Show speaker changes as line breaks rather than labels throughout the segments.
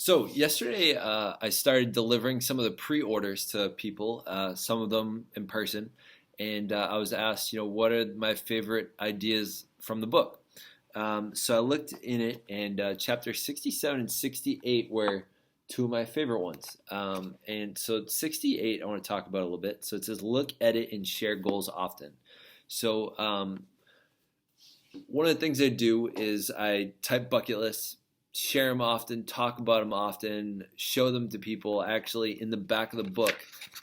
So yesterday, I started delivering some of the pre-orders to people, some of them in person, and I was asked, what are my favorite ideas from the book? So I looked in it, and chapter 67 and 68 were two of my favorite ones. And so 68, I want to talk about a little bit. So it says, look, edit, and share goals often. So one of the things I do is I type bucket lists, share them often, talk about them often, show them to people. Actually, in the back of the book,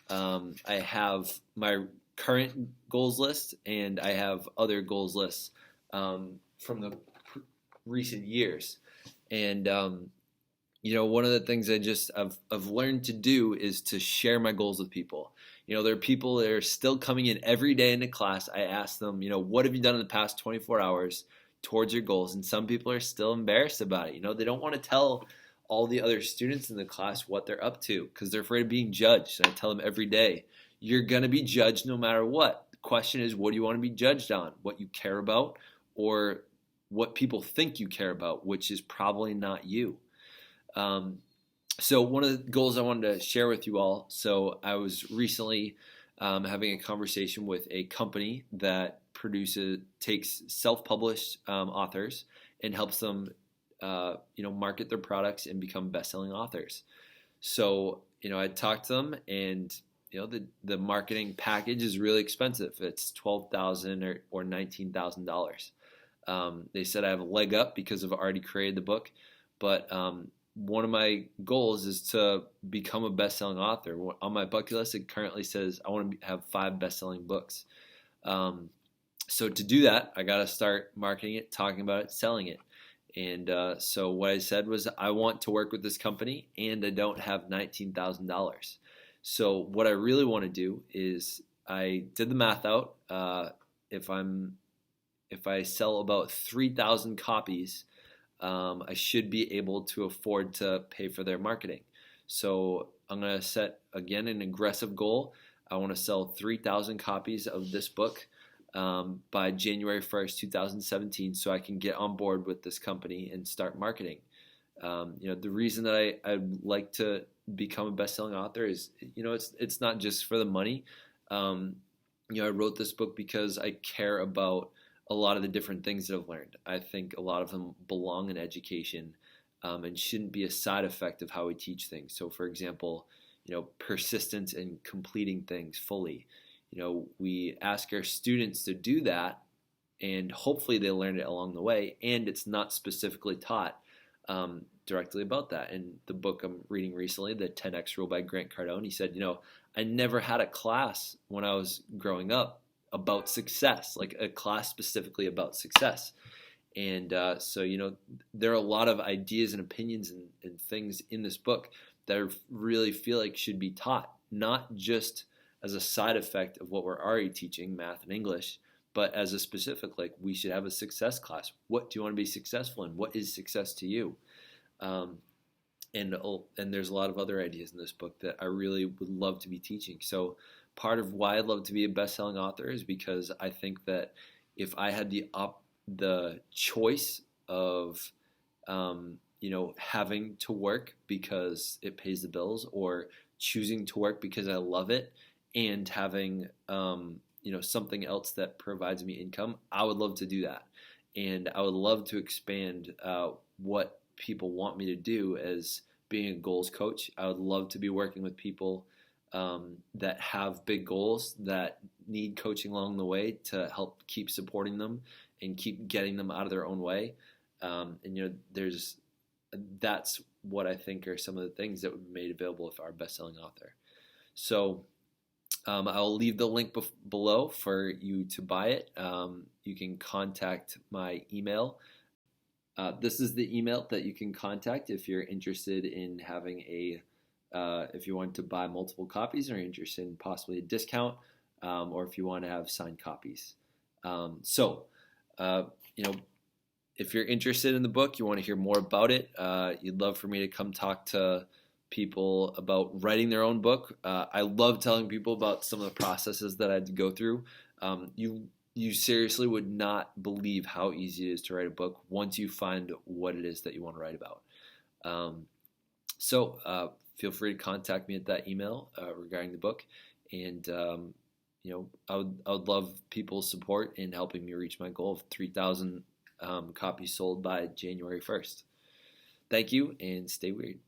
I have my current goals list and I have other goals lists from the recent years. And one of the things I've learned to do is to share my goals with people. There are people that are still coming in every day into class. I ask them, what have you done in the past 24 hours towards your goals? And some people are still embarrassed about it. They don't want to tell all the other students in the class what they're up to because they're afraid of being judged. And I tell them every day, you're going to be judged no matter what. The question is, what do you want to be judged on? What you care about or what people think you care about, which is probably not you. So one of the goals I wanted to share with you all. So I was recently having a conversation with a company that takes self-published authors and helps them, market their products and become best-selling authors. So I talked to them, and the marketing package is really expensive. It's $12,000 or $19,000. They said I have a leg up because I've already created the book, but one of my goals is to become a best-selling author. On my bucket list, it currently says I want to have 5 best-selling books. So to do that, I got to start marketing it, talking about it, selling it. And so what I said was I want to work with this company, and I don't have $19,000. So what I really want to do is I did the math out. If I sell about 3,000 copies, I should be able to afford to pay for their marketing. So I'm going to set, again, an aggressive goal. I want to sell 3,000 copies of this book by January 1st, 2017, so I can get on board with this company and start marketing. The reason that I'd like to become a best-selling author is, it's not just for the money. I wrote this book because I care about a lot of the different things that I've learned. I think a lot of them belong in education and shouldn't be a side effect of how we teach things. So, for example, persistence in completing things fully. We ask our students to do that, and hopefully they learn it along the way, and it's not specifically taught directly about that. In the book I'm reading recently, The 10X Rule by Grant Cardone, he said, I never had a class when I was growing up about success, like a class specifically about success. And so there are a lot of ideas and opinions and things in this book that I really feel like should be taught, not just as a side effect of what we're already teaching, math and English, but as a specific, like we should have a success class. What do you want to be successful in? What is success to you? And there's a lot of other ideas in this book that I really would love to be teaching. So part of why I'd love to be a best-selling author is because I think that if I had the choice of having to work because it pays the bills, or choosing to work because I love it, and having something else that provides me income, I would love to do that. And I would love to expand what people want me to do as being a goals coach. I would love to be working with people that have big goals that need coaching along the way to help keep supporting them and keep getting them out of their own way. That's what I think are some of the things that would be made available if I were a best-selling author. So I'll leave the link below for you to buy it. You can contact my email. This is the email that you can contact if you're interested in having if you want to buy multiple copies, or interested in possibly a discount, or if you want to have signed copies. If you're interested in the book, you want to hear more about it, you'd love for me to come talk to people about writing their own book. I love telling people about some of the processes that I had to go through. You seriously would not believe how easy it is to write a book once you find what it is that you want to write about. So feel free to contact me at that email regarding the book, and I would love people's support in helping me reach my goal of 3,000 copies sold by January 1st. Thank you, and stay weird.